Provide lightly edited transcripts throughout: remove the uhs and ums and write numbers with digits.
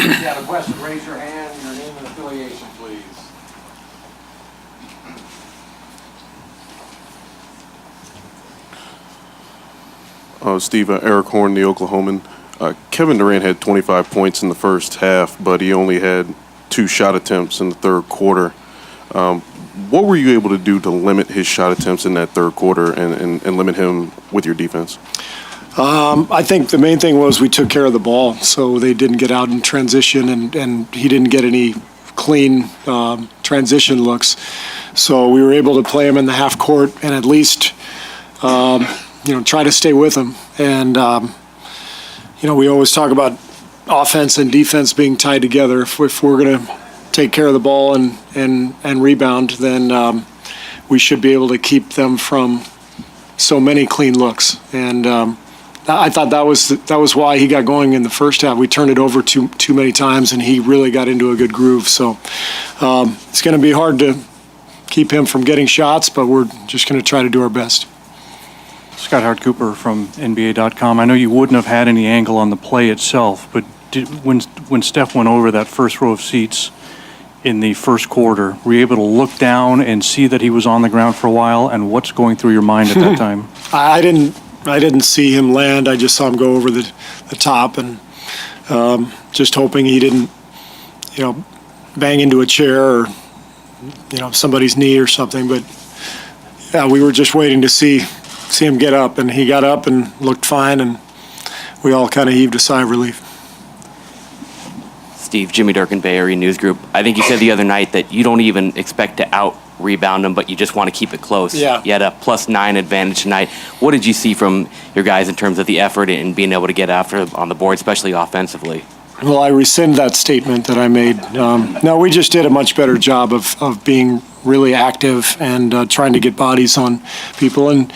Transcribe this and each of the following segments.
If you have a question, raise your hand, your name and affiliation, please. Steve, Eric Horn, the Oklahoman. Kevin Durant had 25 points in the first half, but he only had 2 shot attempts in the third quarter. What were you able to do to limit his shot attempts in that third quarter and limit him with your defense? I think the main thing was we took care of the ball, so they didn't get out in transition, and he didn't get any clean transition looks. So we were able to play him in the half court and at least try to stay with him. And we always talk about offense and defense being tied together. If we're going to take care of the ball and rebound, then we should be able to keep them from so many clean looks. And I thought that was why he got going in the first half. We turned it over too many times, and he really got into a good groove. So it's going to be hard to keep him from getting shots, but we're just going to try to do our best. Scott Hart-Cooper from NBA.com. I know you wouldn't have had any angle on the play itself, but when Steph went over that first row of seats in the first quarter, were you able to look down and see that he was on the ground for a while, and what's going through your mind at that time? I didn't see him land. I just saw him go over the top, and just hoping he didn't, bang into a chair or, somebody's knee or something. But yeah, we were just waiting to see him get up, and he got up and looked fine, and we all kind of heaved a sigh of relief. Steve, Jimmy Durkin, Bay Area News Group. I think you said the other night that you don't even expect to out-rebound them, but you just want to keep it close. Yeah. You had a +9 advantage tonight. What did you see from your guys in terms of the effort and being able to get after on the board, especially offensively? Well, I rescind that statement that I made. No, we just did a much better job of being really active and trying to get bodies on people. And,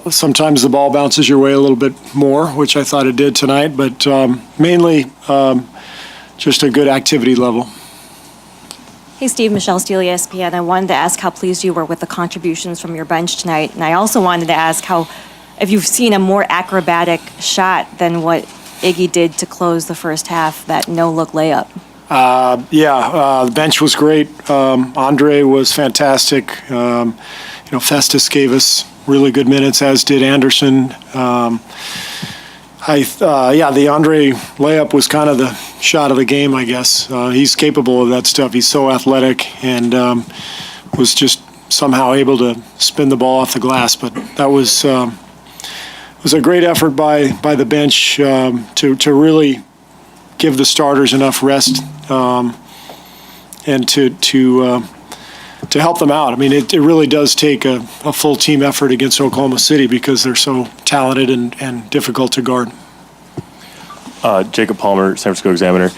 sometimes the ball bounces your way a little bit more, which I thought it did tonight, but mainly just a good activity level. Hey, Steve, Michelle Steele, ESPN. I wanted to ask how pleased you were with the contributions from your bench tonight. And I also wanted to ask if you've seen a more acrobatic shot than what Iggy did to close the first half, that no-look layup. The bench was great. Andre was fantastic. Festus gave us really good minutes, as did Anderson. The Andre layup was kind of the shot of the game, I guess. He's capable of that stuff. He's so athletic and was just somehow able to spin the ball off the glass. But that was a great effort by the bench to really give the starters enough rest and to help them out. I mean, it really does take a full team effort against Oklahoma City because they're so talented and difficult to guard. Jacob Palmer, San Francisco Examiner.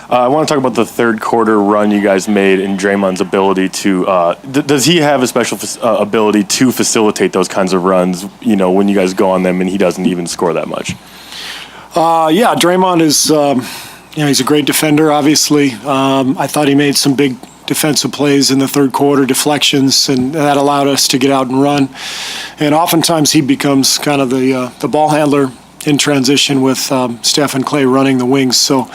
I want to talk about the third quarter run you guys made and Draymond's ability to. Does he have a special ability to facilitate those kinds of runs? When you guys go on them and he doesn't even score that much. Draymond is. He's a great defender. Obviously, I thought he made some big defensive plays in the third quarter, deflections, and that allowed us to get out and run. And oftentimes he becomes kind of the ball handler in transition with Steph and Clay running the wings. So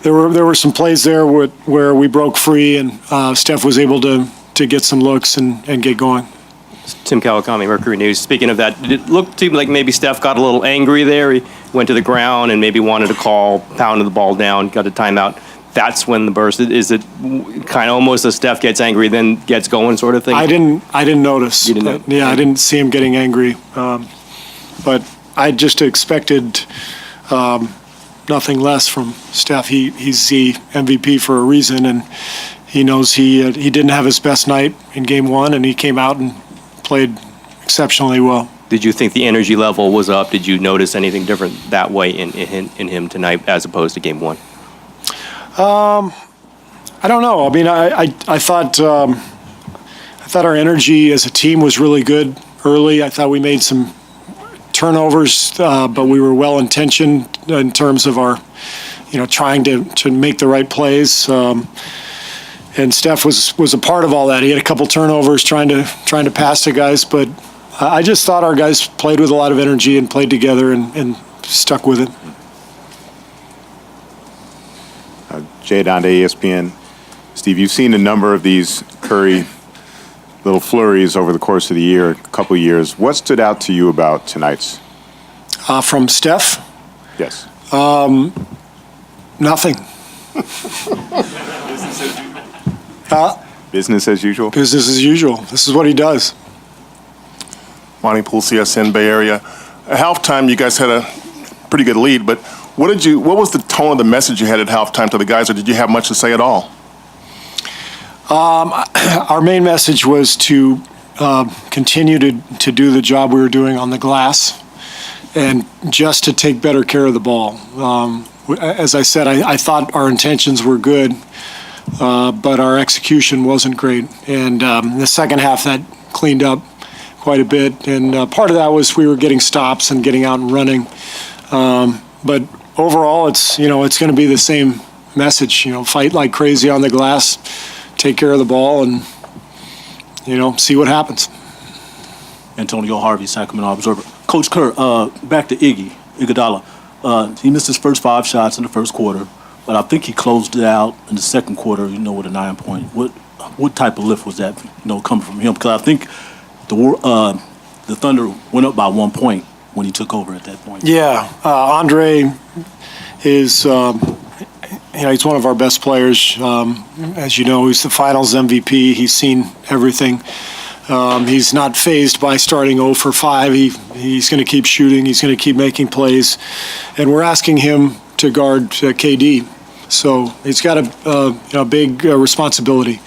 there were some plays there where we broke free and Steph was able to get some looks and get going. Tim Kawakami, Mercury News. Speaking of that, did it look to me like maybe Steph got a little angry there? He went to the ground and maybe wanted to call, pounded the ball down, got a timeout. That's when the burst. Is it kind of almost as Steph gets angry, then gets going sort of thing? I didn't notice. You didn't know? Yeah, I didn't see him getting angry. But I just expected nothing less from Steph. He's the MVP for a reason, and he knows he didn't have his best night in Game 1, and he came out and played exceptionally well. Did you think the energy level was up? Did you notice anything different that way in him tonight as opposed to Game 1? I don't know. I mean, I thought our energy as a team was really good early. I thought we made some turnovers, but we were well intentioned in terms of our, trying to make the right plays. And Steph was a part of all that. He had a couple turnovers trying to pass to guys, but I just thought our guys played with a lot of energy and played together and stuck with it. Jay Donde, ESPN. Steve, you've seen a number of these Curry little flurries over the course of the year, a couple of years. What stood out to you about tonight's? From Steph? Yes. Nothing. Business as usual? Business as usual. This is what he does. Monty Poole, CSN Bay Area. At halftime, you guys had a pretty good lead, but what was the tone of the message you had at halftime to the guys, or did you have much to say at all? Our main message was to continue to do the job we were doing on the glass and just to take better care of the ball. As I said, I thought our intentions were good, but our execution wasn't great. And in the second half, that cleaned up quite a bit. And part of that was we were getting stops and getting out and running. But overall, it's going to be the same message. Fight like crazy on the glass, take care of the ball, and see what happens. Antonio Harvey, Sacramento Observer. Coach Kerr, back to Iguodala. He missed his first 5 shots in the first quarter, but I think he closed it out in the second quarter, with a 9-point. What type of lift was that, coming from him? Because I think the Thunder went up by 1 point when he took over at that point. Yeah, Andre is, he's one of our best players. As you know, he's the Finals MVP. He's seen everything. He's not fazed by starting 0 for 5. He's going to keep shooting. He's going to keep making plays. And we're asking him to guard KD. So he's got a big responsibility.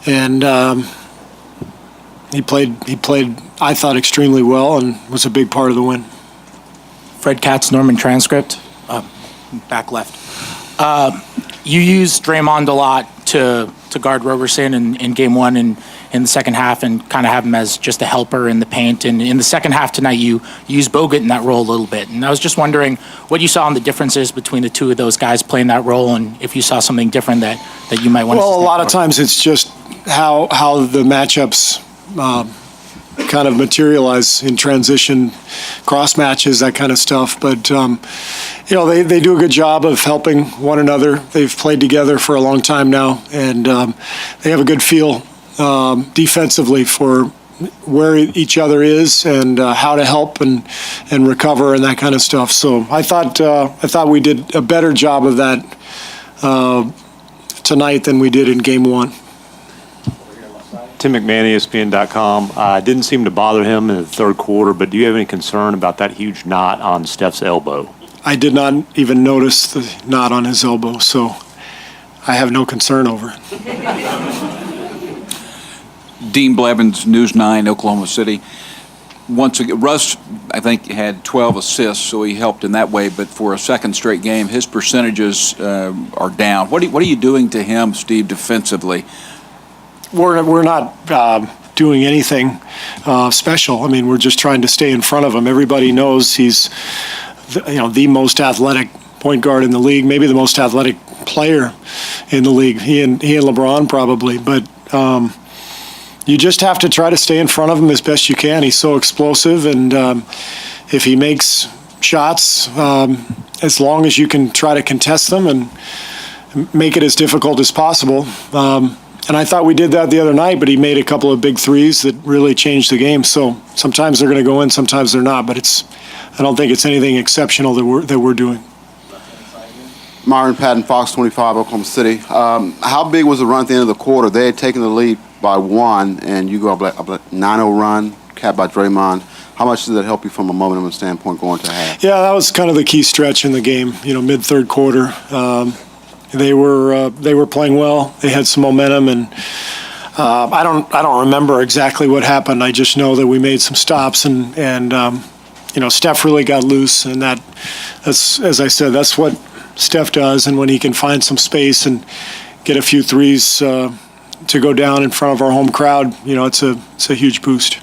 And he played, I thought, extremely well and was a big part of the win. Fred Katz, Norman Transcript, back left. You used Draymond a lot to guard Roberson in game 1 and in the second half, and kind of have him as just a helper in the paint. And in the second half tonight, you used Bogut in that role a little bit. And I was just wondering what you saw in the differences between the two of those guys playing that role, and if you saw something different that you might want to. Well, a lot of times it's just how the matchups kind of materialize in transition, cross matches, that kind of stuff. But they do a good job of helping one another. They've played together for a long time now, and they have a good feel defensively for where each other is and how to help and recover and that kind of stuff. So I thought we did a better job of that tonight than we did in game 1. Tim McMahon, ESPN.com. Didn't seem to bother him in the third quarter, but do you have any concern about that huge knot on Steph's elbow? I did not even notice the knot on his elbow, so I have no concern over it. Dean Blevins, News 9, Oklahoma City. Once again, Russ, I think, had 12 assists, so he helped in that way. But for a second straight game, his percentages are down. What are you doing to him, Steve, defensively? We're not doing anything special. I mean, we're just trying to stay in front of him. Everybody knows he's the most athletic point guard in the league, maybe the most athletic player in the league. He and LeBron probably, but. You just have to try to stay in front of him as best you can. He's so explosive, and if he makes shots, as long as you can try to contest them and make it as difficult as possible. And I thought we did that the other night, but he made a couple of big threes that really changed the game. So sometimes they're going to go in, sometimes they're not. But I don't think it's anything exceptional that we're doing. Myron Patton, Fox 25, Oklahoma City. How big was the run at the end of the quarter? They had taken the lead by 1, and you go up a 9-0 run, capped by Draymond. How much did that help you from a momentum standpoint going to half? Yeah, that was kind of the key stretch in the game. Mid third quarter, they were playing well. They had some momentum, and I don't remember exactly what happened. I just know that we made some stops, and Steph really got loose, and that's as I said, that's what Steph does. And when he can find some space and get a few threes to go down in front of our home crowd, it's a huge boost.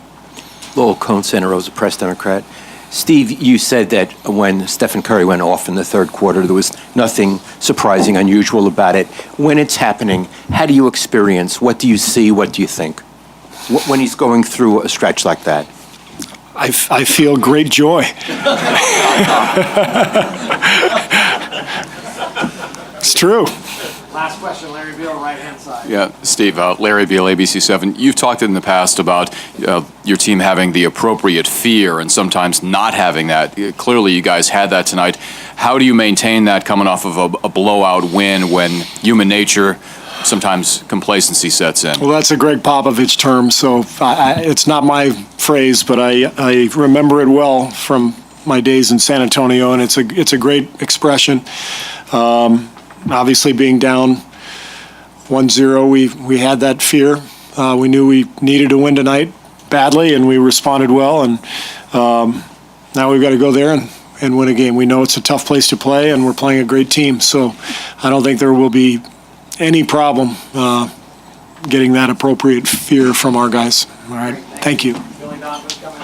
Lowell Cone, Santa Rosa Press Democrat. Steve, you said that when Stephen Curry went off in the third quarter, there was nothing surprising, unusual about it. When it's happening, how do you experience? What do you see? What do you think? When he's going through a stretch like that? I feel great joy. It's true. Last question, Larry Beal, right-hand side. Yeah, Steve, Larry Beal, ABC7. You've talked in the past about your team having the appropriate fear and sometimes not having that. Clearly, you guys had that tonight. How do you maintain that coming off of a blowout win when human nature, sometimes complacency sets in? Well, that's a Greg Popovich term, so it's not my phrase, but I remember it well from my days in San Antonio, and it's a great expression. Obviously, being down 1-0, we had that fear. We knew we needed to win tonight badly, and we responded well. And now we've got to go there and win a game. We know it's a tough place to play, and we're playing a great team. So I don't think there will be any problem getting that appropriate fear from our guys. All right, thank you. Billy Donovan coming